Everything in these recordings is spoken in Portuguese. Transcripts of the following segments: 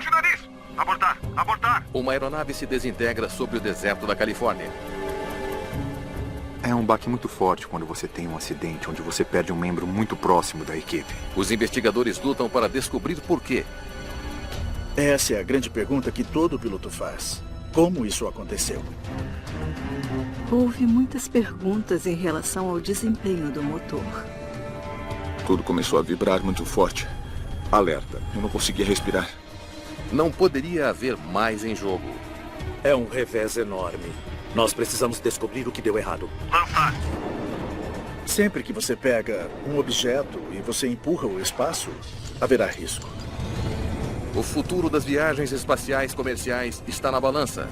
Bote o nariz! Abortar! Abortar! Uma aeronave se desintegra sobre o deserto da Califórnia. É um baque muito forte quando você tem um acidente onde você perde um membro muito próximo da equipe. Os investigadores lutam para descobrir por quê. Essa é a grande pergunta que todo piloto faz. Como isso aconteceu? Houve muitas perguntas em relação ao desempenho do motor. Tudo começou a vibrar muito forte. Alerta, eu não conseguia respirar. Não poderia haver mais em jogo. É um revés enorme. Nós precisamos descobrir o que deu errado. Lançar! Sempre que você pega um objeto e você empurra o espaço, haverá risco. O futuro das viagens espaciais comerciais está na balança.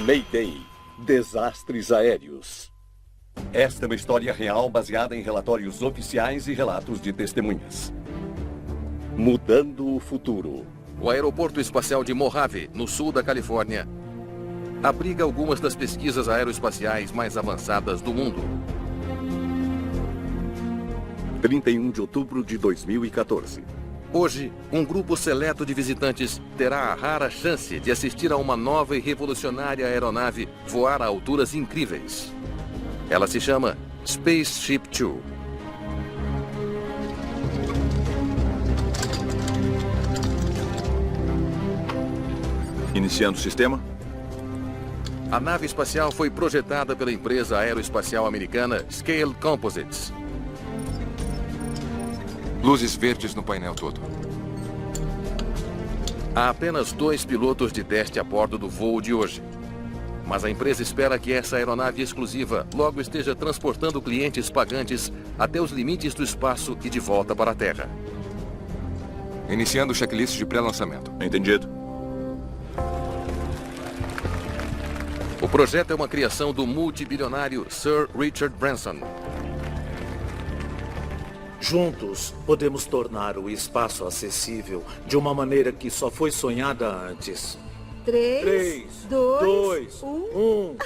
Mayday. Desastres aéreos. Esta é uma história real baseada em relatórios oficiais e relatos de testemunhas. Mudando o futuro. O aeroporto espacial de Mojave, no sul da Califórnia, abriga algumas das pesquisas aeroespaciais mais avançadas do mundo. 31 de outubro de 2014. Hoje, um grupo seleto de visitantes terá a rara chance de assistir a uma nova e revolucionária aeronave voar a alturas incríveis. Ela se chama Spaceship Two. Iniciando o sistema. A nave espacial foi projetada pela empresa aeroespacial americana Scale Composites. Luzes verdes no painel todo. Há apenas 2 pilotos de teste a bordo do voo de hoje. Mas a empresa espera que essa aeronave exclusiva logo esteja transportando clientes pagantes até os limites do espaço e de volta para a Terra. Iniciando o checklist de pré-lançamento. Entendido. O projeto é uma criação do multibilionário Sir Richard Branson. Juntos, podemos tornar o espaço acessível de uma maneira que só foi sonhada antes. 3, 2, 1.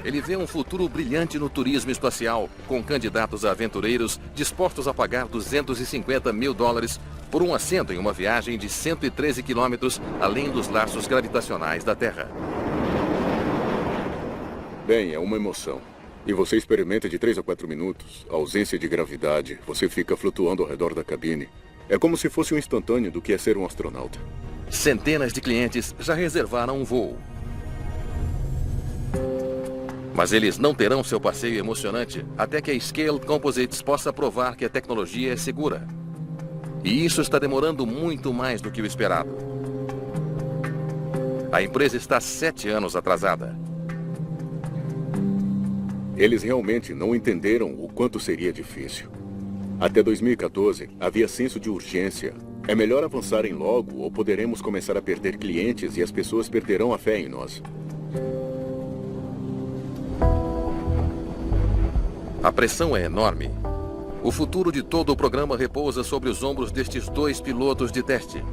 Ele vê um futuro brilhante no turismo espacial, com candidatos a aventureiros dispostos a pagar $250 mil por um assento em uma viagem de 113 quilômetros além dos laços gravitacionais da Terra. Bem, é uma emoção. E você experimenta de 3 a 4 minutos. A ausência de gravidade, você fica flutuando ao redor da cabine. É como se fosse um instantâneo do que é ser um astronauta. Centenas de clientes já reservaram um voo. Mas eles não terão seu passeio emocionante até que a Scale Composites possa provar que a tecnologia é segura. E isso está demorando muito mais do que o esperado. A empresa está 7 anos atrasada. Eles realmente não entenderam o quanto seria difícil. Até 2014, havia senso de urgência. É melhor avançarem logo ou poderemos começar a perder clientes e as pessoas perderão a fé em nós. A pressão é enorme. O futuro de todo o programa repousa sobre os ombros destes 2 pilotos de teste.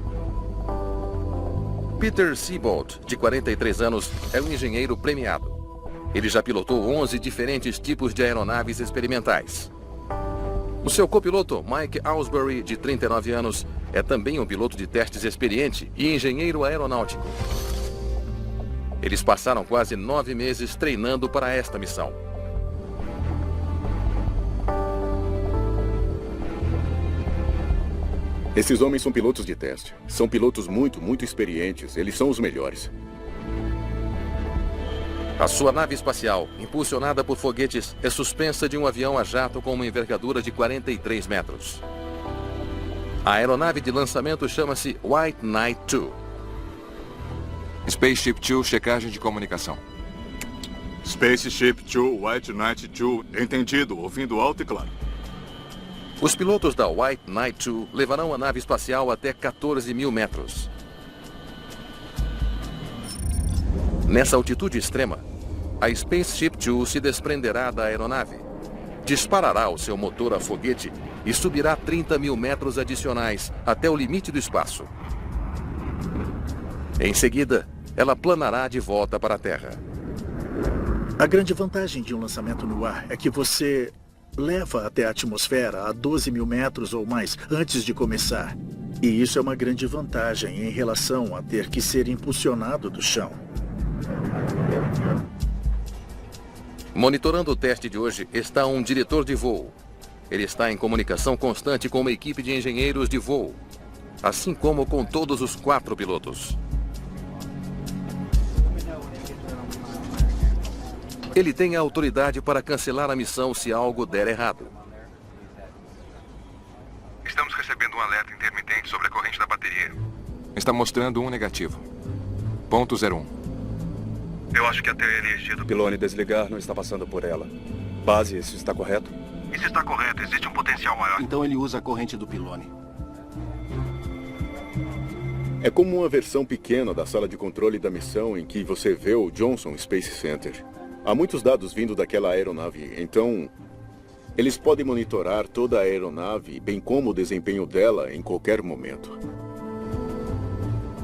Peter Siebold, de 43 anos, é um engenheiro premiado. Ele já pilotou 11 diferentes tipos de aeronaves experimentais. O seu copiloto, Mike Ausbury, de 39 anos, é também um piloto de testes experiente e engenheiro aeronáutico. Eles passaram quase 9 meses treinando para esta missão. Esses homens são pilotos de teste. São pilotos muito experientes. Eles são os melhores. A sua nave espacial, impulsionada por foguetes, é suspensa de um avião a jato com uma envergadura de 43 metros. A aeronave de lançamento chama-se White Knight 2. Spaceship Two, checagem de comunicação. Spaceship Two, White Knight 2. Entendido, ouvindo alto e claro. Os pilotos da White Knight 2 levarão a nave espacial até 14 mil metros. Nessa altitude extrema, a Spaceship Two se desprenderá da aeronave. disparará o seu motor a foguete e subirá 30 mil metros adicionais até o limite do espaço. Em seguida, ela planará de volta para a Terra. A grande vantagem de um lançamento no ar é que você leva até a atmosfera a 12 mil metros ou mais antes de começar. E isso é uma grande vantagem em relação a ter que ser impulsionado do chão. Monitorando o teste de hoje está um diretor de voo. Ele está em comunicação constante com uma equipe de engenheiros de voo, assim como com todos os 4 pilotos. Ele tem a autoridade para cancelar a missão se algo der errado. Estamos recebendo um alerta intermitente sobre a corrente da bateria. Está mostrando um negativo. Ponto 01. Eu acho que a TLG do Pilone desligar não está passando por ela. Base, isso está correto? Isso está correto, existe um potencial maior. Então ele usa a corrente do Pilone. É como uma versão pequena da sala de controle da missão em que você vê o Johnson Space Center. Há muitos dados vindo daquela aeronave, então eles podem monitorar toda a aeronave, bem como o desempenho dela em qualquer momento.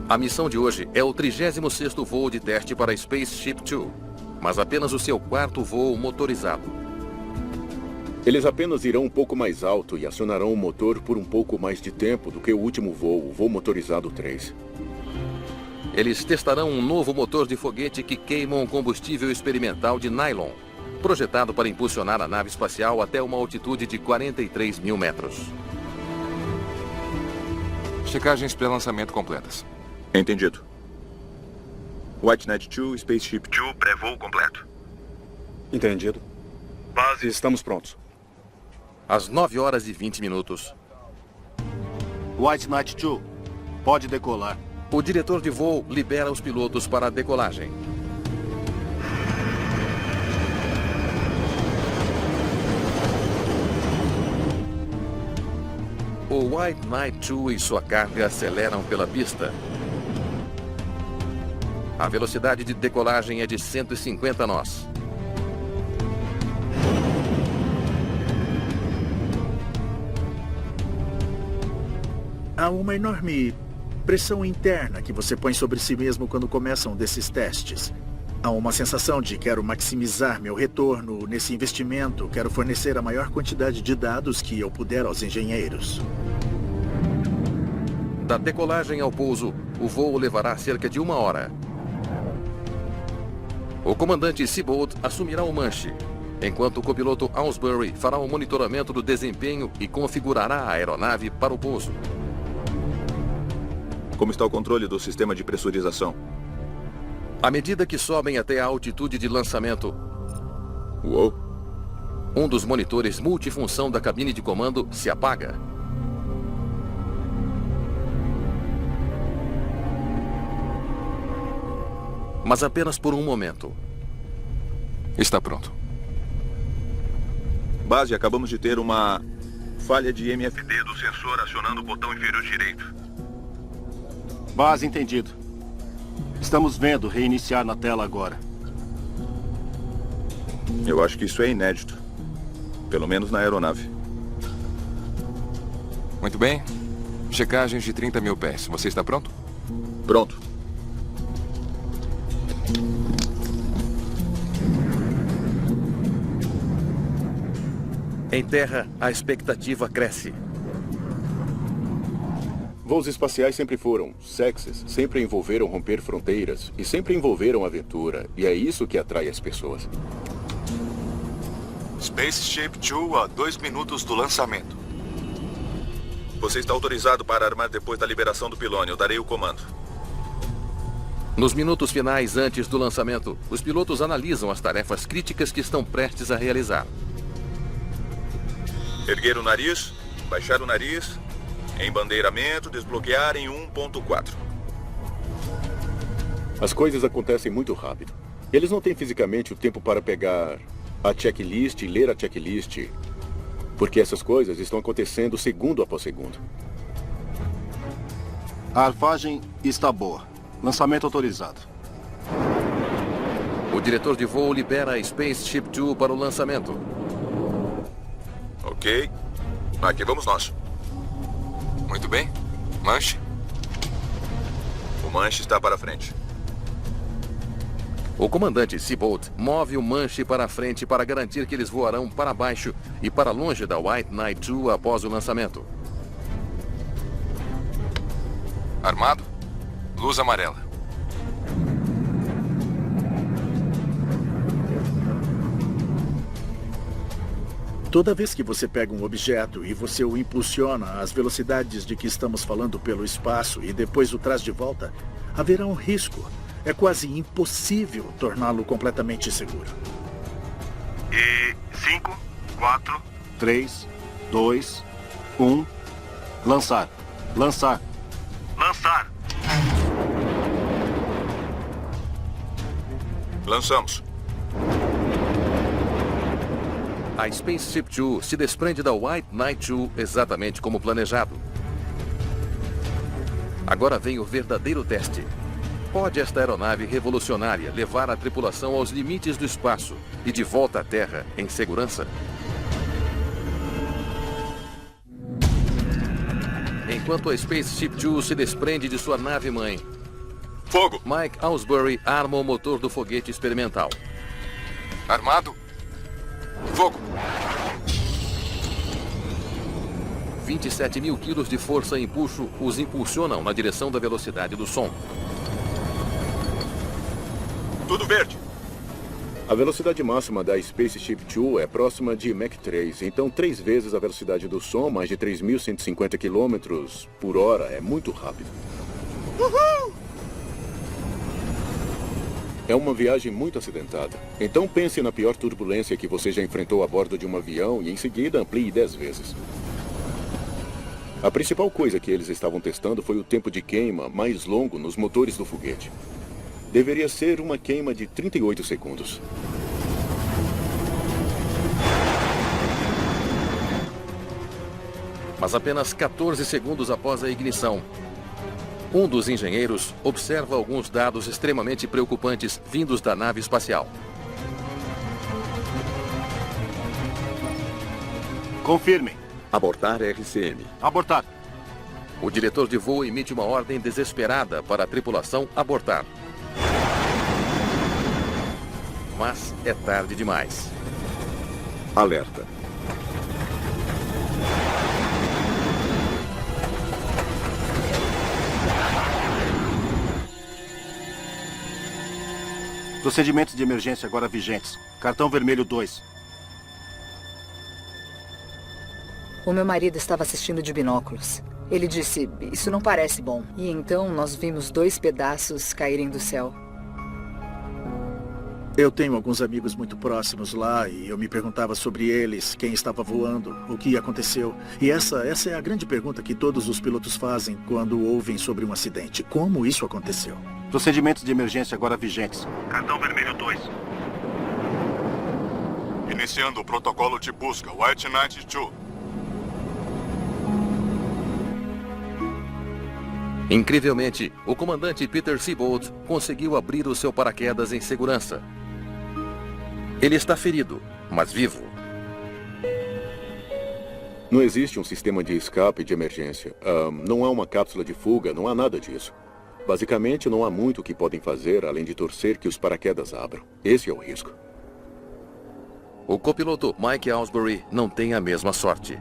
A missão de hoje é o 36º voo de teste para Spaceship Two, mas apenas o seu 4º voo motorizado. Eles apenas irão um pouco mais alto e acionarão o motor por um pouco mais de tempo do que o último voo, o voo motorizado 3. Eles testarão um novo motor de foguete que queima um combustível experimental de nylon, projetado para impulsionar a nave espacial até uma altitude de 43 mil metros. Checagens pré-lançamento completas. Entendido. White Knight 2, Spaceship 2, pré-voo completo. Entendido. Base, estamos prontos. Às 9 horas e 20 minutos. White Knight 2, pode decolar. O diretor de voo libera os pilotos para a decolagem. O White Knight 2 e sua carga aceleram pela pista. A velocidade de decolagem é de 150 nós. Há uma enorme pressão interna que você põe sobre si mesmo quando começa um desses testes. Há uma sensação de quero maximizar meu retorno nesse investimento, quero fornecer a maior quantidade de dados que eu puder aos engenheiros. Da decolagem ao pouso, o voo levará cerca de 1 hora. O comandante Seabold assumirá o manche, enquanto o copiloto Ausbury fará o monitoramento do desempenho e configurará a aeronave para o pouso. Como está o controle do sistema de pressurização? À medida que sobem até a altitude de lançamento, Uou! Um dos monitores multifunção da cabine de comando se apaga. Mas apenas por um momento. Está pronto. Base, acabamos de ter uma falha de MFD do sensor acionando o botão inferior direito. Base, entendido. Estamos vendo reiniciar na tela agora. Eu acho que isso é inédito. Pelo menos na aeronave. Muito bem. Checagens de 30 mil pés. Você está pronto? Pronto. Em terra, a expectativa cresce. Voos espaciais sempre foram sexys, sempre envolveram romper fronteiras e sempre envolveram aventura. E é isso que atrai as pessoas. Spaceship Two a 2 minutos do lançamento. Você está autorizado para armar depois da liberação do pilone. Eu darei o comando. Nos minutos finais antes do lançamento, os pilotos analisam as tarefas críticas que estão prestes a realizar. Erguer o nariz, baixar o nariz, embandeiramento, desbloquear em 1.4. As coisas acontecem muito rápido. Eles não têm fisicamente o tempo para pegar a checklist e ler a checklist, porque essas coisas estão acontecendo segundo após segundo. A arfagem está boa. Lançamento autorizado. O diretor de voo libera a Spaceship Two para o lançamento. Ok. Aqui vamos nós. Muito bem. Manche. O manche está para frente. O comandante Seabolt move o manche para a frente para garantir que eles voarão para baixo e para longe da White Knight II após o lançamento. Armado. Luz amarela. Toda vez que você pega um objeto e você o impulsiona às velocidades de que estamos falando pelo espaço e depois o traz de volta, haverá um risco. É quase impossível torná-lo completamente seguro. E 5, 4... 3, 2, 1. Lançar. Lançar. Lançar. Lançamos. A Spaceship Two se desprende da White Knight II exatamente como planejado. Agora vem o verdadeiro teste. Pode esta aeronave revolucionária levar a tripulação aos limites do espaço e de volta à Terra em segurança? Enquanto a Spaceship Two se desprende de sua nave-mãe, Fogo! Mike Aylesbury arma o motor do foguete experimental. Armado. Fogo! 27 mil quilos de força e empuxo os impulsionam na direção da velocidade do som. Tudo verde. A velocidade máxima da Spaceship Two é próxima de Mach 3, então 3 vezes a velocidade do som, mais de 3.150 km por hora, é muito rápido. Uhul! É uma viagem muito acidentada. Então pense na pior turbulência que você já enfrentou a bordo de um avião e em seguida amplie 10 vezes. A principal coisa que eles estavam testando foi o tempo de queima mais longo nos motores do foguete. Deveria ser uma queima de 38 segundos. Mas apenas 14 segundos após a ignição, um dos engenheiros observa alguns dados extremamente preocupantes vindos da nave espacial. Confirmem. Abortar RCM. Abortar. O diretor de voo emite uma ordem desesperada para a tripulação abortar. Mas é tarde demais. Alerta. Procedimentos de emergência agora vigentes. Cartão vermelho 2. O meu marido estava assistindo de binóculos. Ele disse, isso não parece bom. E então nós vimos 2 pedaços caírem do céu. Eu tenho alguns amigos muito próximos lá e eu me perguntava sobre eles, quem estava voando, o que aconteceu. E essa é a grande pergunta que todos os pilotos fazem quando ouvem sobre um acidente. Como isso aconteceu? Procedimentos de emergência agora vigentes. Cartão vermelho 2. Iniciando o protocolo de busca, White Knight II. Incrivelmente, o comandante Peter Seabolt conseguiu abrir o seu paraquedas em segurança. Ele está ferido, mas vivo. Não existe um sistema de escape de emergência. Não há uma cápsula de fuga, não há nada disso. Basicamente, não há muito que podem fazer além de torcer que os paraquedas abram. Esse é o risco. O copiloto Mike Aylesbury não tem a mesma sorte.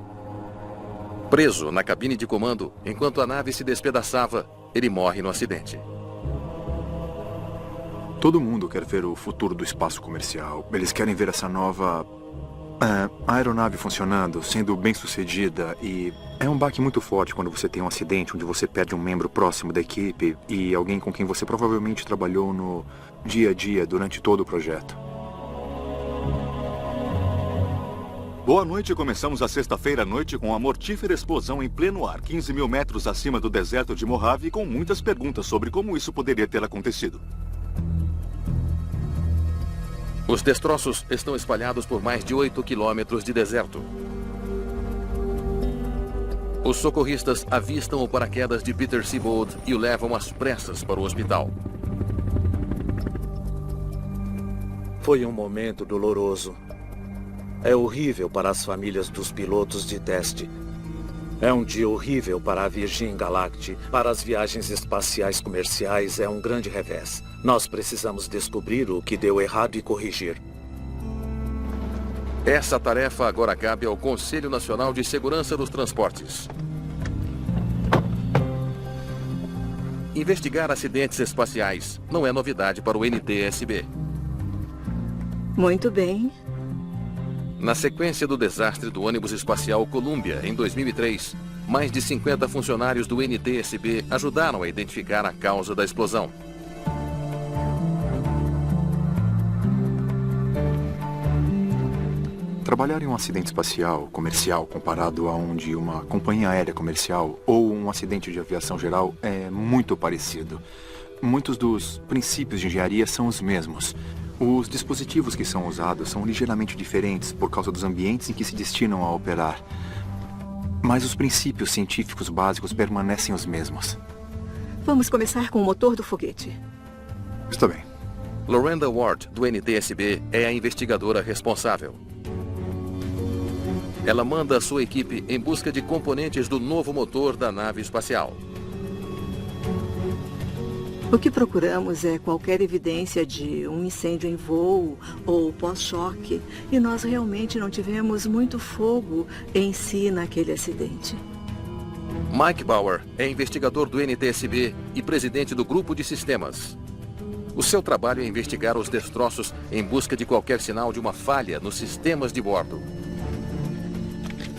Preso na cabine de comando, enquanto a nave se despedaçava, ele morre no acidente. Todo mundo quer ver o futuro do espaço comercial. Eles querem ver essa nova aeronave funcionando, sendo bem sucedida. E é um baque muito forte quando você tem um acidente onde você perde um membro próximo da equipe e alguém com quem você provavelmente trabalhou no dia a dia durante todo o projeto. Boa noite, começamos a sexta-feira à noite com a mortífera explosão em pleno ar, 15 mil metros acima do deserto de Mojave, com muitas perguntas sobre como isso poderia ter acontecido. Os destroços estão espalhados por mais de 8 quilômetros de deserto. Os socorristas avistam o paraquedas de Peter Seabolt e o levam às pressas para o hospital. Foi um momento doloroso. É horrível para as famílias dos pilotos de teste. É um dia horrível para a Virgin Galactic. Para as viagens espaciais comerciais é um grande revés. Nós precisamos descobrir o que deu errado e corrigir. Essa tarefa agora cabe ao Conselho Nacional de Segurança dos Transportes. Investigar acidentes espaciais não é novidade para o NTSB. Muito bem. Na sequência do desastre do ônibus espacial Columbia, em 2003, mais de 50 funcionários do NTSB ajudaram a identificar a causa da explosão. Trabalhar em um acidente espacial comercial comparado a um de uma companhia aérea comercial ou um acidente de aviação geral é muito parecido. Muitos dos princípios de engenharia são os mesmos. Os dispositivos que são usados são ligeiramente diferentes por causa dos ambientes em que se destinam a operar. Mas os princípios científicos básicos permanecem os mesmos. Vamos começar com o motor do foguete. Está bem. Lorenda Ward, do NTSB, é a investigadora responsável. Ela manda a sua equipe em busca de componentes do novo motor da nave espacial. O que procuramos é qualquer evidência de um incêndio em voo ou pós-choque, e nós realmente não tivemos muito fogo em si naquele acidente. Mike Bauer é investigador do NTSB e presidente do grupo de sistemas. O seu trabalho é investigar os destroços em busca de qualquer sinal de uma falha nos sistemas de bordo.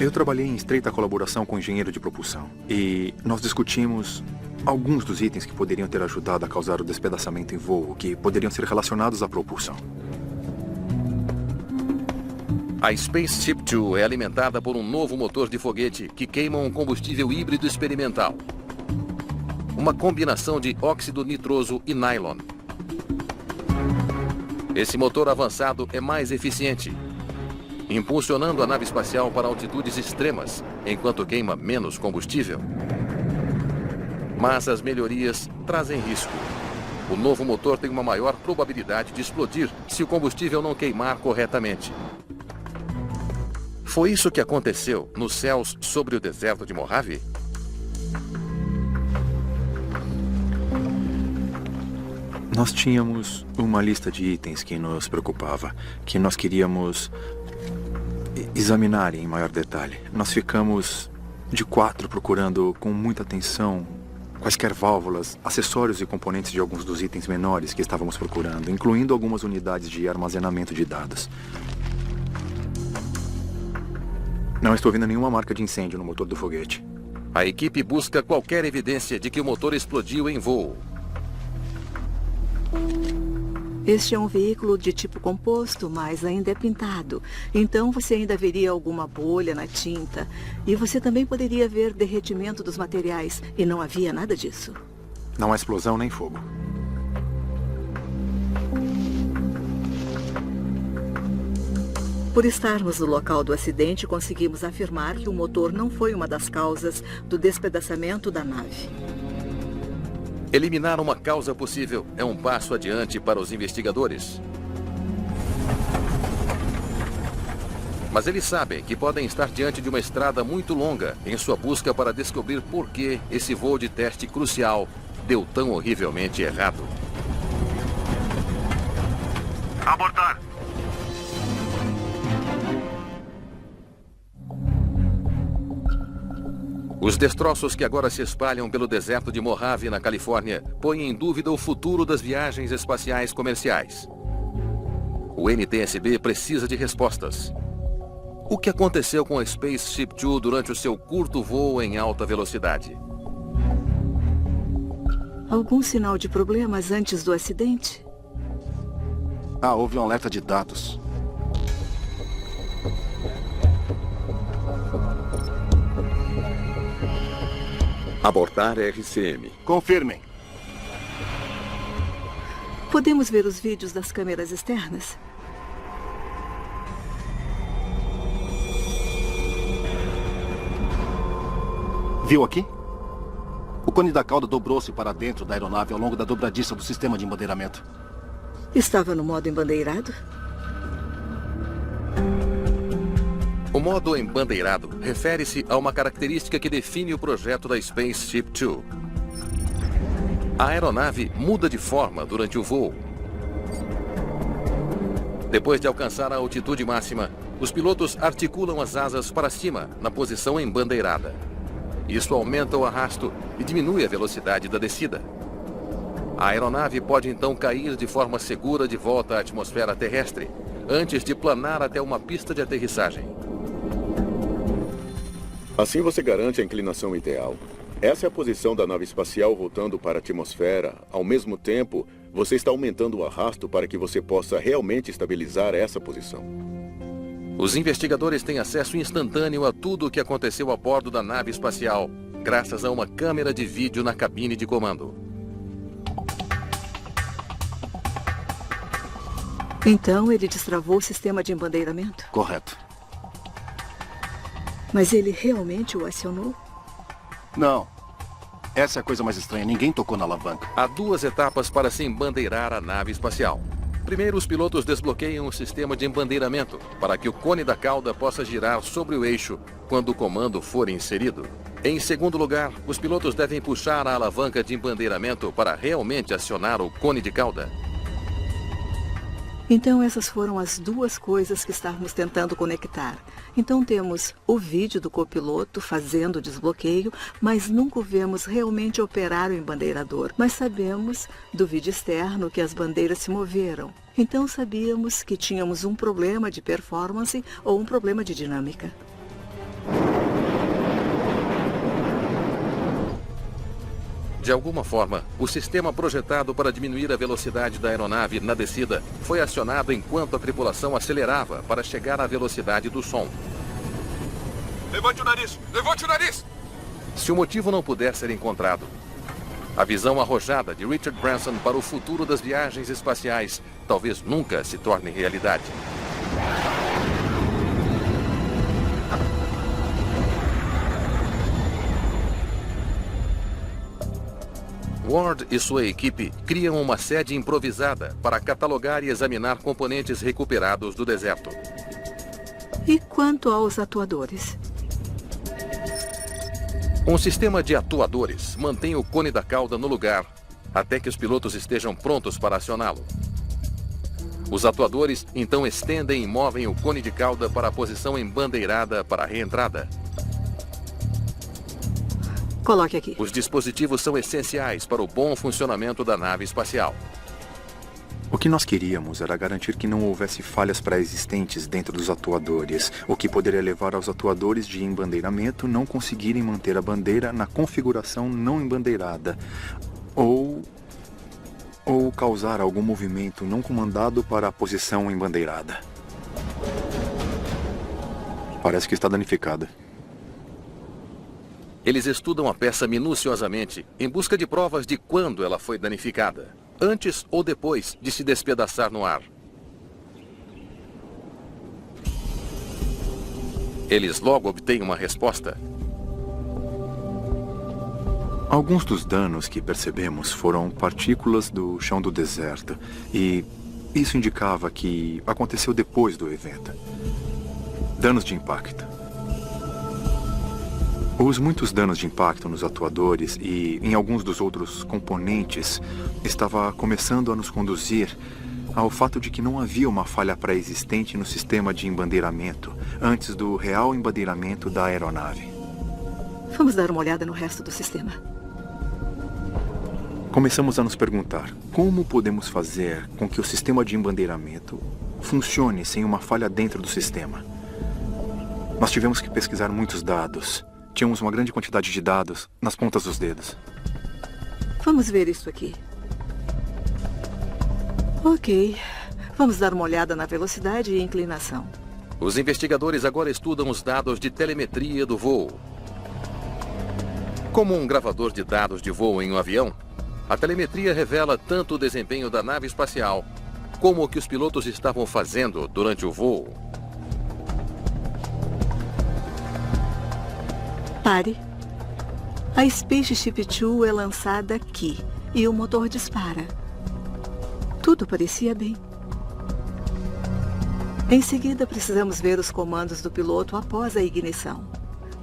Eu trabalhei em estreita colaboração com o engenheiro de propulsão e nós discutimos alguns dos itens que poderiam ter ajudado a causar o despedaçamento em voo, que poderiam ser relacionados à propulsão. A Spaceship Two é alimentada por um novo motor de foguete que queima um combustível híbrido experimental. Uma combinação de óxido nitroso e nylon. Esse motor avançado é mais eficiente, impulsionando a nave espacial para altitudes extremas, enquanto queima menos combustível. Mas as melhorias trazem risco. O novo motor tem uma maior probabilidade de explodir se o combustível não queimar corretamente. Foi isso que aconteceu nos céus sobre o deserto de Mojave? Nós tínhamos uma lista de itens que nos preocupava, que nós queríamos examinar em maior detalhe. Nós ficamos de 4 procurando com muita atenção quaisquer válvulas, acessórios e componentes de alguns dos itens menores que estávamos procurando, incluindo algumas unidades de armazenamento de dados. Não estou vendo nenhuma marca de incêndio no motor do foguete. A equipe busca qualquer evidência de que o motor explodiu em voo. Este é um veículo de tipo composto, mas ainda é pintado. Então você ainda veria alguma bolha na tinta. E você também poderia ver derretimento dos materiais. E não havia nada disso. Não há explosão nem fogo. Por estarmos no local do acidente, conseguimos afirmar que o motor não foi uma das causas do despedaçamento da nave. Eliminar uma causa possível é um passo adiante para os investigadores. Mas eles sabem que podem estar diante de uma estrada muito longa em sua busca para descobrir por que esse voo de teste crucial deu tão horrivelmente errado. Abortar! Os destroços que agora se espalham pelo deserto de Mojave, na Califórnia, põem em dúvida o futuro das viagens espaciais comerciais. O NTSB precisa de respostas. O que aconteceu com a Spaceship Two durante o seu curto voo em alta velocidade? Algum sinal de problemas antes do acidente? Houve um alerta de dados. Abortar RCM. Confirmem. Podemos ver os vídeos das câmeras externas? Viu aqui? O cone da cauda dobrou-se para dentro da aeronave ao longo da dobradiça do sistema de embandeiramento. Estava no modo embandeirado? O modo embandeirado refere-se a uma característica que define o projeto da Spaceship Two. A aeronave muda de forma durante o voo. Depois de alcançar a altitude máxima, os pilotos articulam as asas para cima, na posição embandeirada. Isso aumenta o arrasto e diminui a velocidade da descida. A aeronave pode então cair de forma segura de volta à atmosfera terrestre, antes de planar até uma pista de aterrissagem. Assim você garante a inclinação ideal. Essa é a posição da nave espacial voltando para a atmosfera. Ao mesmo tempo, você está aumentando o arrasto para que você possa realmente estabilizar essa posição. Os investigadores têm acesso instantâneo a tudo o que aconteceu a bordo da nave espacial, graças a uma câmera de vídeo na cabine de comando. Então ele destravou o sistema de embandeiramento? Correto. Mas ele realmente o acionou? Não. Essa é a coisa mais estranha. Ninguém tocou na alavanca. Há 2 etapas para se embandeirar a nave espacial. Primeiro, os pilotos desbloqueiam o sistema de embandeiramento para que o cone da cauda possa girar sobre o eixo quando o comando for inserido. Em segundo lugar, os pilotos devem puxar a alavanca de embandeiramento para realmente acionar o cone de cauda. Então essas foram as 2 coisas que estávamos tentando conectar. Então temos o vídeo do copiloto fazendo o desbloqueio, mas nunca o vemos realmente operar o embandeirador. Mas sabemos do vídeo externo que as bandeiras se moveram. Então sabíamos que tínhamos um problema de performance ou um problema de dinâmica. De alguma forma, o sistema projetado para diminuir a velocidade da aeronave na descida foi acionado enquanto a tripulação acelerava para chegar à velocidade do som. Levante o nariz! Levante o nariz! Se o motivo não puder ser encontrado, a visão arrojada de Richard Branson para o futuro das viagens espaciais talvez nunca se torne realidade. Ward e sua equipe criam uma sede improvisada para catalogar e examinar componentes recuperados do deserto. E quanto aos atuadores? Um sistema de atuadores mantém o cone da cauda no lugar até que os pilotos estejam prontos para acioná-lo. Os atuadores então estendem e movem o cone de cauda para a posição embandeirada para a reentrada. Coloque aqui. Os dispositivos são essenciais para o bom funcionamento da nave espacial. O que nós queríamos era garantir que não houvesse falhas pré-existentes dentro dos atuadores, o que poderia levar aos atuadores de embandeiramento não conseguirem manter a bandeira na configuração não embandeirada, ou causar algum movimento não comandado para a posição embandeirada. Parece que está danificada. Eles estudam a peça minuciosamente em busca de provas de quando ela foi danificada, antes ou depois de se despedaçar no ar. Eles logo obtêm uma resposta. Alguns dos danos que percebemos foram partículas do chão do deserto, e isso indicava que aconteceu depois do evento. Danos de impacto. Os muitos danos de impacto nos atuadores e em alguns dos outros componentes estava começando a nos conduzir ao fato de que não havia uma falha pré-existente no sistema de embandeiramento antes do real embandeiramento da aeronave. Vamos dar uma olhada no resto do sistema. Começamos a nos perguntar como podemos fazer com que o sistema de embandeiramento funcione sem uma falha dentro do sistema. Nós tivemos que pesquisar muitos dados. Tínhamos uma grande quantidade de dados nas pontas dos dedos. Vamos ver isso aqui. Ok. Vamos dar uma olhada na velocidade e inclinação. Os investigadores agora estudam os dados de telemetria do voo. Como um gravador de dados de voo em um avião, a telemetria revela tanto o desempenho da nave espacial como o que os pilotos estavam fazendo durante o voo. Pare. A Spaceship Two é lançada aqui e o motor dispara. Tudo parecia bem. Em seguida, precisamos ver os comandos do piloto após a ignição.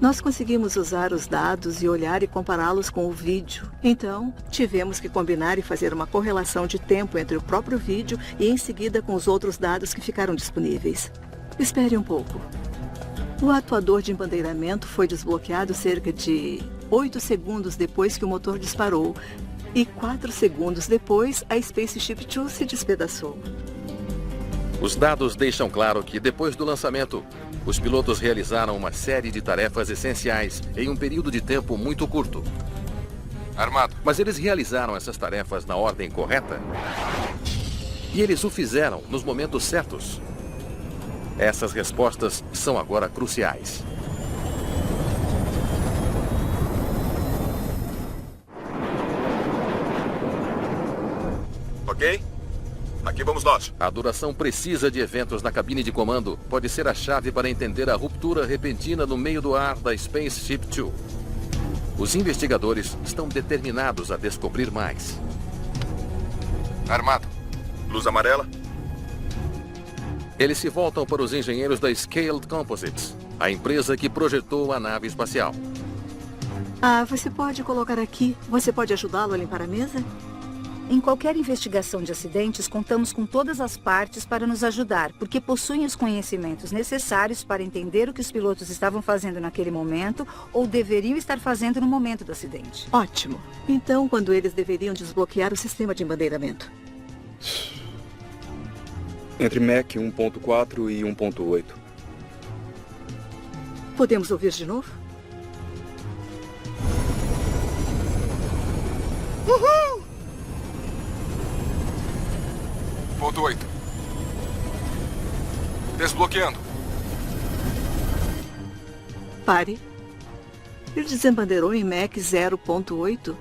Nós conseguimos usar os dados e olhar e compará-los com o vídeo. Então, tivemos que combinar e fazer uma correlação de tempo entre o próprio vídeo e em seguida com os outros dados que ficaram disponíveis. Espere um pouco. O atuador de embandeiramento foi desbloqueado cerca de 8 segundos depois que o motor disparou. E 4 segundos depois, a Spaceship Two se despedaçou. Os dados deixam claro que, depois do lançamento, os pilotos realizaram uma série de tarefas essenciais em um período de tempo muito curto. Armado. Mas eles realizaram essas tarefas na ordem correta? E eles o fizeram nos momentos certos? Essas respostas são agora cruciais. Ok? Aqui vamos nós. A duração precisa de eventos na cabine de comando pode ser a chave para entender a ruptura repentina no meio do ar da Spaceship Two. Os investigadores estão determinados a descobrir mais. Armado. Luz amarela. Eles se voltam para os engenheiros da Scaled Composites, a empresa que projetou a nave espacial. Você pode colocar aqui? Você pode ajudá-lo a limpar a mesa? Em qualquer investigação de acidentes, contamos com todas as partes para nos ajudar, porque possuem os conhecimentos necessários para entender o que os pilotos estavam fazendo naquele momento ou deveriam estar fazendo no momento do acidente. Ótimo. Então, quando eles deveriam desbloquear o sistema de embandeiramento? Entre Mach 1.4 e 1.8. Podemos ouvir de novo? Uhul! Ponto 8. Desbloqueando. Pare. Ele desembandeirou em Mach 0.8.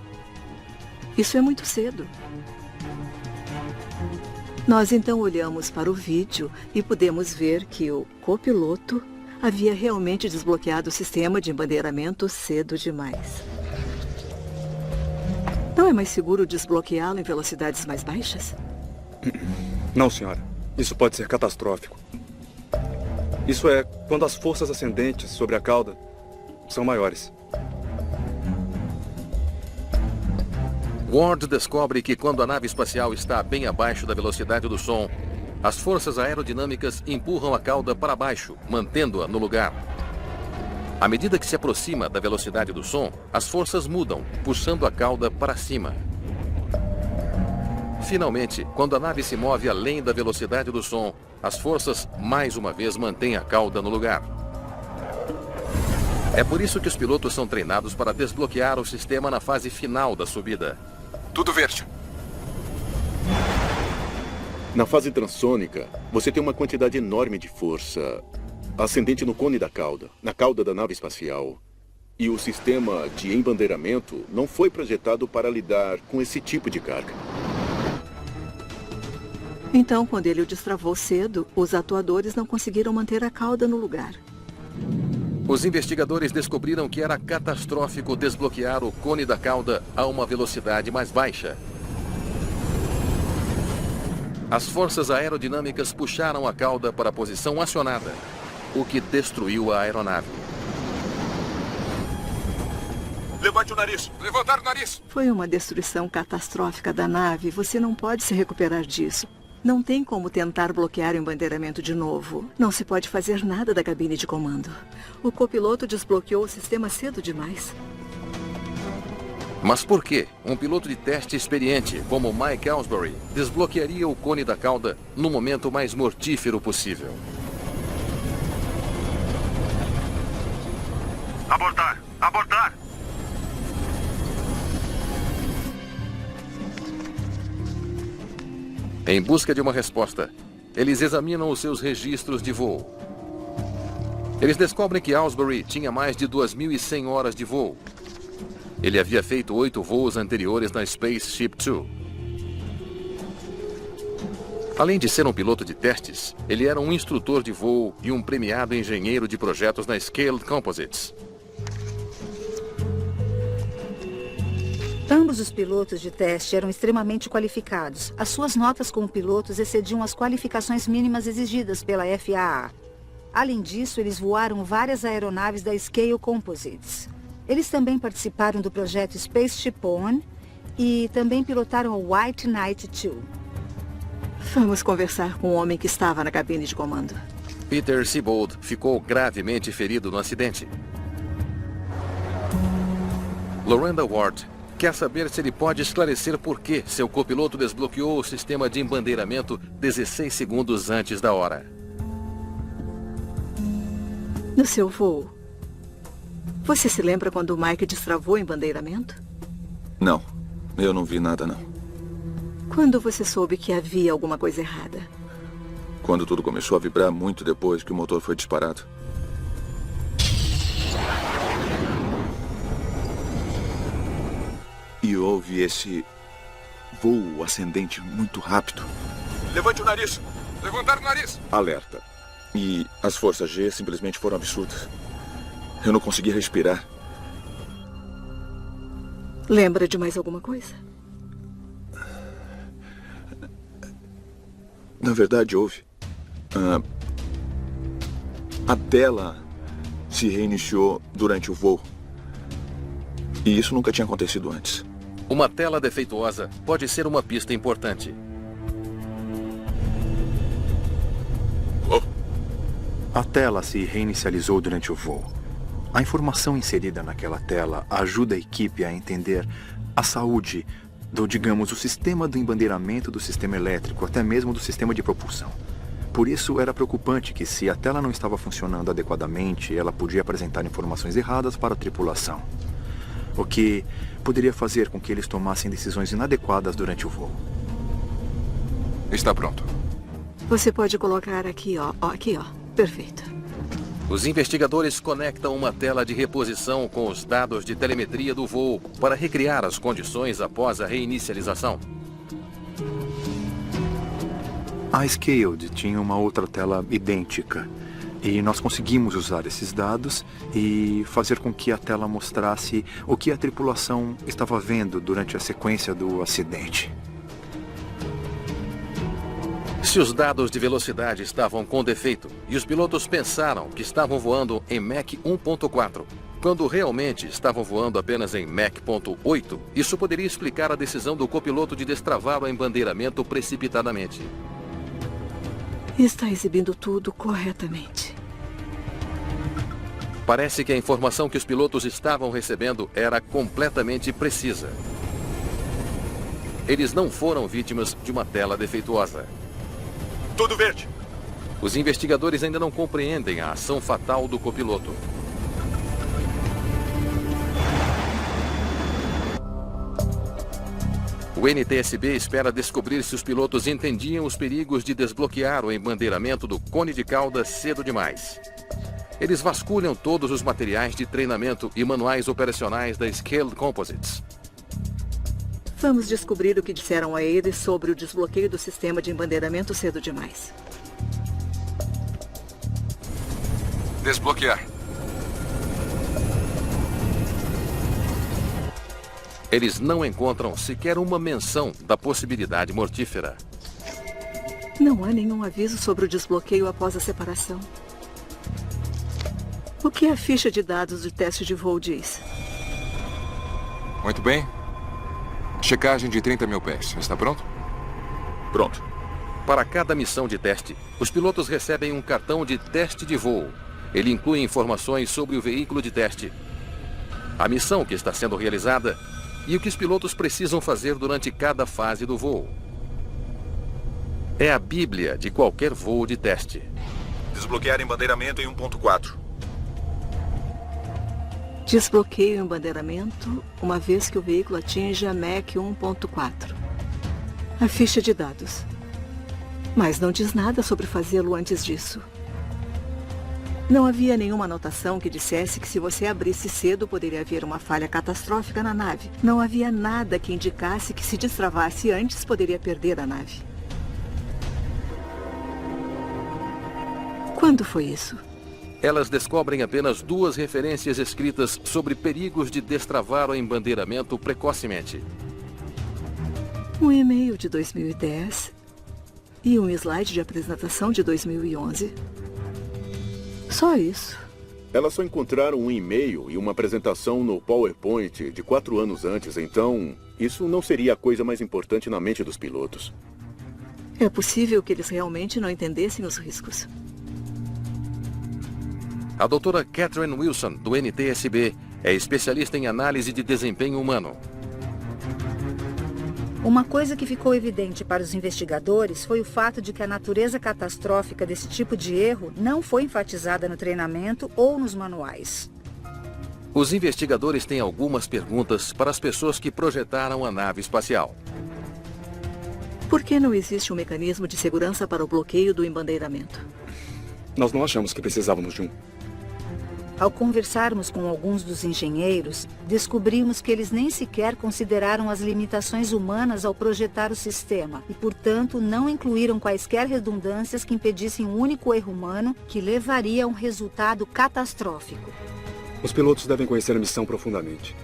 Isso é muito cedo. Nós então olhamos para o vídeo e pudemos ver que o copiloto havia realmente desbloqueado o sistema de embandeiramento cedo demais. Não é mais seguro desbloqueá-lo em velocidades mais baixas? Não, senhora. Isso pode ser catastrófico. Isso é quando as forças ascendentes sobre a cauda são maiores. Ward descobre que quando a nave espacial está bem abaixo da velocidade do som, as forças aerodinâmicas empurram a cauda para baixo, mantendo-a no lugar. À medida que se aproxima da velocidade do som, as forças mudam, puxando a cauda para cima. Finalmente, quando a nave se move além da velocidade do som, as forças mais uma vez mantêm a cauda no lugar. É por isso que os pilotos são treinados para desbloquear o sistema na fase final da subida. Tudo verde. Na fase transônica, você tem uma quantidade enorme de força ascendente no cone da cauda, na cauda da nave espacial. E o sistema de embandeiramento não foi projetado para lidar com esse tipo de carga. Então, quando ele o destravou cedo, os atuadores não conseguiram manter a cauda no lugar. Os investigadores descobriram que era catastrófico desbloquear o cone da cauda a uma velocidade mais baixa. As forças aerodinâmicas puxaram a cauda para a posição acionada, o que destruiu a aeronave. Levante o nariz. Levantar o nariz. Foi uma destruição catastrófica da nave. Você não pode se recuperar disso. Não tem como tentar bloquear o embandeiramento de novo. Não se pode fazer nada da cabine de comando. O copiloto desbloqueou o sistema cedo demais. Mas por que um piloto de teste experiente como Mike Aylesbury desbloquearia o cone da cauda no momento mais mortífero possível? Abortar! Abortar! Em busca de uma resposta, eles examinam os seus registros de voo. Eles descobrem que Aylesbury tinha mais de 2.100 horas de voo. Ele havia feito 8 voos anteriores na Spaceship Two. Além de ser um piloto de testes, ele era um instrutor de voo e um premiado engenheiro de projetos na Scaled Composites. Ambos os pilotos de teste eram extremamente qualificados. As suas notas como pilotos excediam as qualificações mínimas exigidas pela FAA. Além disso, eles voaram várias aeronaves da Scale Composites. Eles também participaram do projeto Spaceship One e também pilotaram o White Knight 2. Vamos conversar com o homem que estava na cabine de comando. Peter Siebold ficou gravemente ferido no acidente. Lorenda Ward quer saber se ele pode esclarecer por que seu copiloto desbloqueou o sistema de embandeiramento 16 segundos antes da hora. No seu voo, você se lembra quando o Mike destravou o embandeiramento? Não, eu não vi nada, não. Quando você soube que havia alguma coisa errada? Quando tudo começou a vibrar muito depois que o motor foi disparado. E houve esse voo ascendente muito rápido. Levante o nariz! Levantar o nariz! Alerta. E as forças G simplesmente foram absurdas. Eu não conseguia respirar. Lembra de mais alguma coisa? Na verdade, houve. A tela se reiniciou durante o voo. E isso nunca tinha acontecido antes. Uma tela defeituosa pode ser uma pista importante. A tela se reinicializou durante o voo. A informação inserida naquela tela ajuda a equipe a entender a saúde do, digamos, o sistema do embandeiramento do sistema elétrico, até mesmo do sistema de propulsão. Por isso, era preocupante que, se a tela não estava funcionando adequadamente, ela podia apresentar informações erradas para a tripulação, o que poderia fazer com que eles tomassem decisões inadequadas durante o voo. Está pronto. Você pode colocar aqui, ó. Aqui, ó. Perfeito. Os investigadores conectam uma tela de reposição com os dados de telemetria do voo para recriar as condições após a reinicialização. A Scaled tinha uma outra tela idêntica. E nós conseguimos usar esses dados e fazer com que a tela mostrasse o que a tripulação estava vendo durante a sequência do acidente. Se os dados de velocidade estavam com defeito e os pilotos pensaram que estavam voando em Mach 1.4, quando realmente estavam voando apenas em Mach 1.8, isso poderia explicar a decisão do copiloto de destravar o embandeiramento precipitadamente. Está exibindo tudo corretamente. Parece que a informação que os pilotos estavam recebendo era completamente precisa. Eles não foram vítimas de uma tela defeituosa. Tudo verde. Os investigadores ainda não compreendem a ação fatal do copiloto. O NTSB espera descobrir se os pilotos entendiam os perigos de desbloquear o embandeiramento do cone de cauda cedo demais. Eles vasculham todos os materiais de treinamento e manuais operacionais da Scale Composites. Vamos descobrir o que disseram a eles sobre o desbloqueio do sistema de embandeiramento cedo demais. Desbloquear. Eles não encontram sequer uma menção da possibilidade mortífera. Não há nenhum aviso sobre o desbloqueio após a separação. O que a ficha de dados de teste de voo diz? Muito bem. Checagem de 30 mil pés. Está pronto? Pronto. Para cada missão de teste, os pilotos recebem um cartão de teste de voo. Ele inclui informações sobre o veículo de teste, a missão que está sendo realizada e o que os pilotos precisam fazer durante cada fase do voo. É a bíblia de qualquer voo de teste. Desbloquear embandeiramento em 1.4. Desbloqueio o embandeiramento uma vez que o veículo atinja Mach 1.4. A ficha de dados. Mas não diz nada sobre fazê-lo antes disso. Não havia nenhuma anotação que dissesse que se você abrisse cedo poderia haver uma falha catastrófica na nave. Não havia nada que indicasse que se destravasse antes poderia perder a nave. Quando foi isso? Elas descobrem apenas 2 referências escritas sobre perigos de destravar o embandeiramento precocemente. Um e-mail de 2010 e um slide de apresentação de 2011. Só isso. Elas só encontraram um e-mail e uma apresentação no PowerPoint de 4 anos antes, então isso não seria a coisa mais importante na mente dos pilotos. É possível que eles realmente não entendessem os riscos. A doutora Catherine Wilson, do NTSB, é especialista em análise de desempenho humano. Uma coisa que ficou evidente para os investigadores foi o fato de que a natureza catastrófica desse tipo de erro não foi enfatizada no treinamento ou nos manuais. Os investigadores têm algumas perguntas para as pessoas que projetaram a nave espacial. Por que não existe um mecanismo de segurança para o bloqueio do embandeiramento? Nós não achamos que precisávamos de um. Ao conversarmos com alguns dos engenheiros, descobrimos que eles nem sequer consideraram as limitações humanas ao projetar o sistema e, portanto, não incluíram quaisquer redundâncias que impedissem um único erro humano que levaria a um resultado catastrófico. Os pilotos devem conhecer a missão profundamente.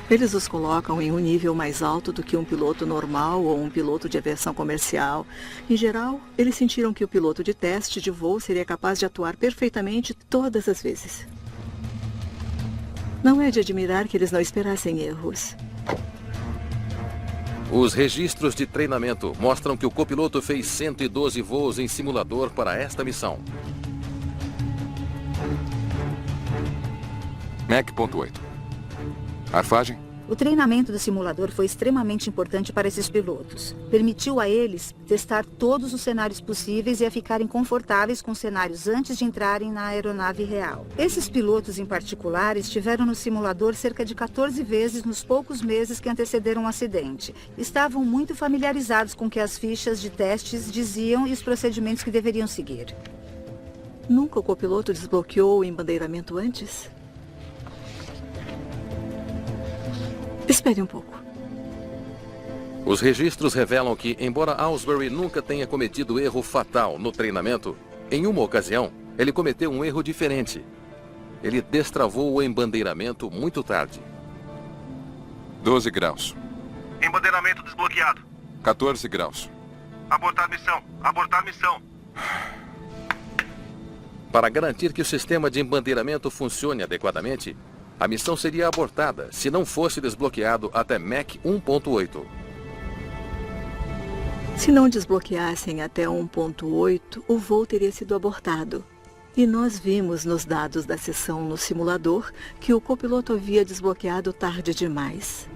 Eles os colocam em um nível mais alto do que um piloto normal ou um piloto de aviação comercial. Em geral, eles sentiram que o piloto de teste de voo seria capaz de atuar perfeitamente todas as vezes. Não é de admirar que eles não esperassem erros. Os registros de treinamento mostram que o copiloto fez 112 voos em simulador para esta missão. Mach.8. Arfagem? O treinamento do simulador foi extremamente importante para esses pilotos. Permitiu a eles testar todos os cenários possíveis e a ficarem confortáveis com os cenários antes de entrarem na aeronave real. Esses pilotos em particular estiveram no simulador cerca de 14 vezes nos poucos meses que antecederam o acidente. Estavam muito familiarizados com o que as fichas de testes diziam e os procedimentos que deveriam seguir. Nunca o copiloto desbloqueou o embandeiramento antes? Espere um pouco. Os registros revelam que, embora Aylesbury nunca tenha cometido erro fatal no treinamento, em uma ocasião, ele cometeu um erro diferente. Ele destravou o embandeiramento muito tarde. 12 graus. Embandeiramento desbloqueado. 14 graus. Abortar missão. Abortar missão. Para garantir que o sistema de embandeiramento funcione adequadamente, a missão seria abortada se não fosse desbloqueado até Mach 1.8. Se não desbloqueassem até 1.8, o voo teria sido abortado. E nós vimos nos dados da sessão no simulador que o copiloto havia desbloqueado tarde demais.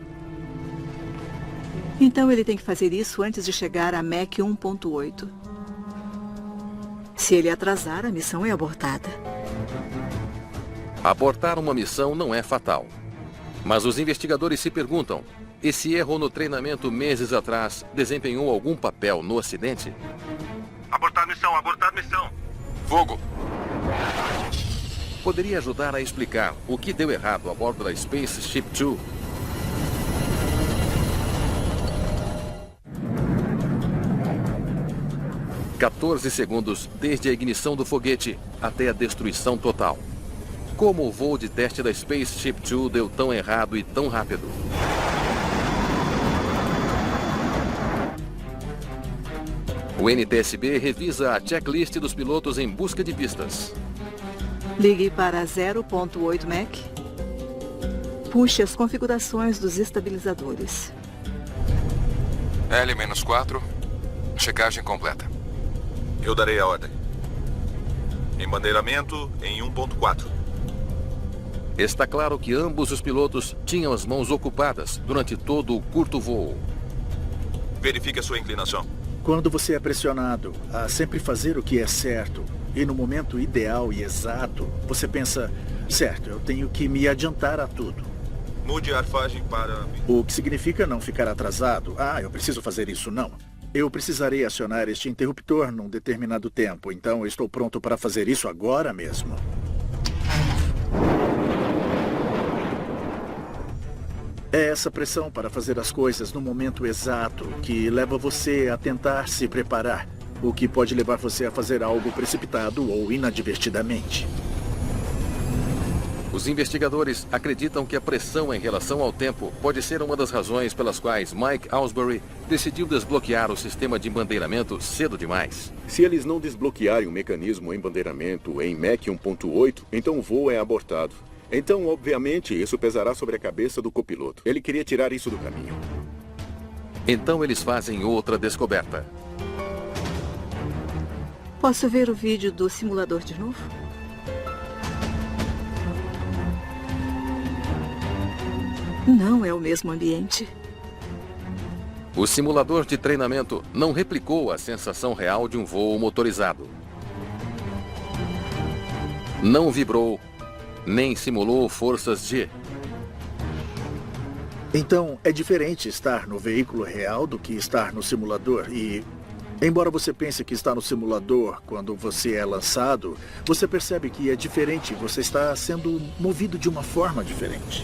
Então ele tem que fazer isso antes de chegar a Mach 1.8. Se ele atrasar, a missão é abortada. Abortar uma missão não é fatal. Mas os investigadores se perguntam, esse erro no treinamento meses atrás desempenhou algum papel no acidente? Abortar missão, abortar missão. Fogo! Poderia ajudar a explicar o que deu errado a bordo da Spaceship Two? ...14 segundos desde a ignição do foguete até a destruição total. Como o voo de teste da Spaceship Two deu tão errado e tão rápido? O NTSB revisa a checklist dos pilotos em busca de pistas. Ligue para 0.8 Mach. Puxe as configurações dos estabilizadores. L-4. Checagem completa. Eu darei a ordem. Embandeiramento em 1.4. Está claro que ambos os pilotos tinham as mãos ocupadas durante todo o curto voo. Verifique a sua inclinação. Quando você é pressionado a sempre fazer o que é certo, e no momento ideal e exato, você pensa, certo, eu tenho que me adiantar a tudo. Mude a arfagem para... O que significa não ficar atrasado. Ah, eu preciso fazer isso, não. Eu precisarei acionar este interruptor num determinado tempo, então eu estou pronto para fazer isso agora mesmo. É essa pressão para fazer as coisas no momento exato que leva você a tentar se preparar. o que pode levar você a fazer algo precipitado ou inadvertidamente. Os investigadores acreditam que a pressão em relação ao tempo pode ser uma das razões pelas quais Mike Aylesbury decidiu desbloquear o sistema de embandeiramento cedo demais. Se eles não desbloquearem o mecanismo embandeiramento em Mach 1.8, então o voo é abortado. Então, obviamente, isso pesará sobre a cabeça do copiloto. Ele queria tirar isso do caminho. Então eles fazem outra descoberta. Posso ver o vídeo do simulador de novo? Não é o mesmo ambiente. O simulador de treinamento não replicou a sensação real de um voo motorizado. Não vibrou, nem simulou forças G. Então, é diferente estar no veículo real do que estar no simulador. E, embora você pense que está no simulador quando você é lançado, você percebe que é diferente, você está sendo movido de uma forma diferente.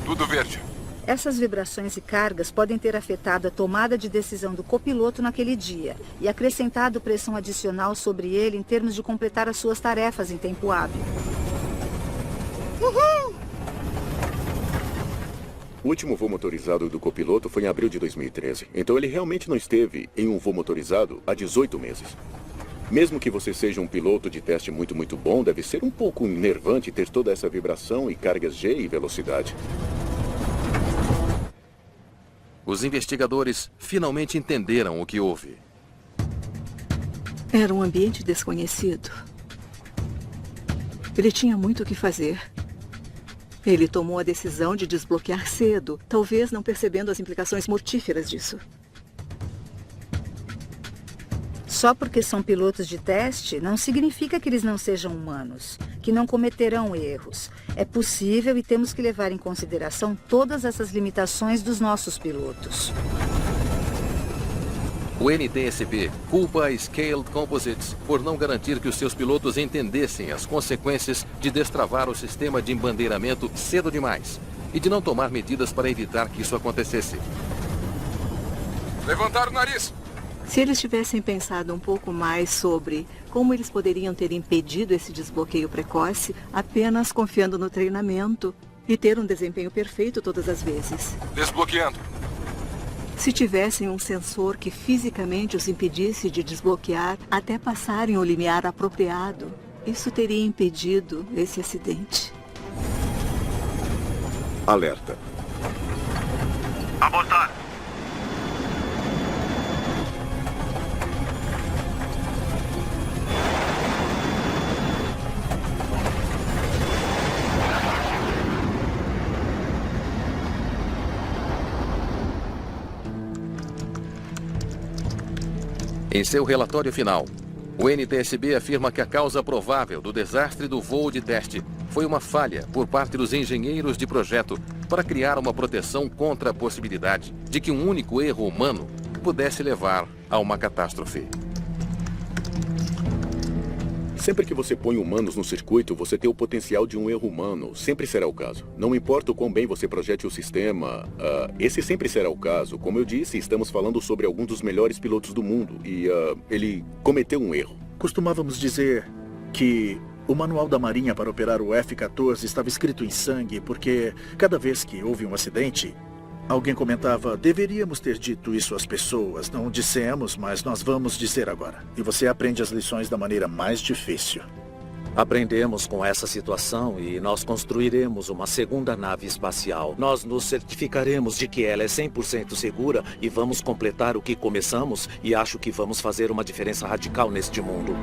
Tudo verde. Essas vibrações e cargas podem ter afetado a tomada de decisão do copiloto naquele dia e acrescentado pressão adicional sobre ele em termos de completar as suas tarefas em tempo hábil. Uhul! O último voo motorizado do copiloto foi em abril de 2013. Então ele realmente não esteve em um voo motorizado há 18 meses. Mesmo que você seja um piloto de teste muito bom, deve ser um pouco enervante ter toda essa vibração e cargas G e velocidade. Os investigadores finalmente entenderam o que houve. Era um ambiente desconhecido. Ele tinha muito o que fazer. Ele tomou a decisão de desbloquear cedo, talvez não percebendo as implicações mortíferas disso. Só porque são pilotos de teste, não significa que eles não sejam humanos, que não cometerão erros. É possível e temos que levar em consideração todas essas limitações dos nossos pilotos. O NTSB culpa a Scaled Composites por não garantir que os seus pilotos entendessem as consequências de destravar o sistema de embandeiramento cedo demais e de não tomar medidas para evitar que isso acontecesse. Levantar o nariz! Se eles tivessem pensado um pouco mais sobre como eles poderiam ter impedido esse desbloqueio precoce, apenas confiando no treinamento e ter um desempenho perfeito todas as vezes. Desbloqueando. Se tivessem um sensor que fisicamente os impedisse de desbloquear até passarem o limiar apropriado, isso teria impedido esse acidente. Alerta. Abortar. Em seu relatório final, o NTSB afirma que a causa provável do desastre do voo de teste foi uma falha por parte dos engenheiros de projeto para criar uma proteção contra a possibilidade de que um único erro humano pudesse levar a uma catástrofe. Sempre que você põe humanos no circuito, você tem o potencial de um erro humano. Sempre será o caso. Não importa o quão bem você projete o sistema, esse sempre será o caso. Como eu disse, estamos falando sobre alguns dos melhores pilotos do mundo e ele cometeu um erro. Costumávamos dizer que o manual da Marinha para operar o F-14 estava escrito em sangue porque cada vez que houve um acidente, alguém comentava, deveríamos ter dito isso às pessoas. Não dissemos, mas nós vamos dizer agora. E você aprende as lições da maneira mais difícil. Aprendemos com essa situação e nós construiremos uma segunda nave espacial. Nós nos certificaremos de que ela é 100% segura e vamos completar o que começamos e acho que vamos fazer uma diferença radical neste mundo.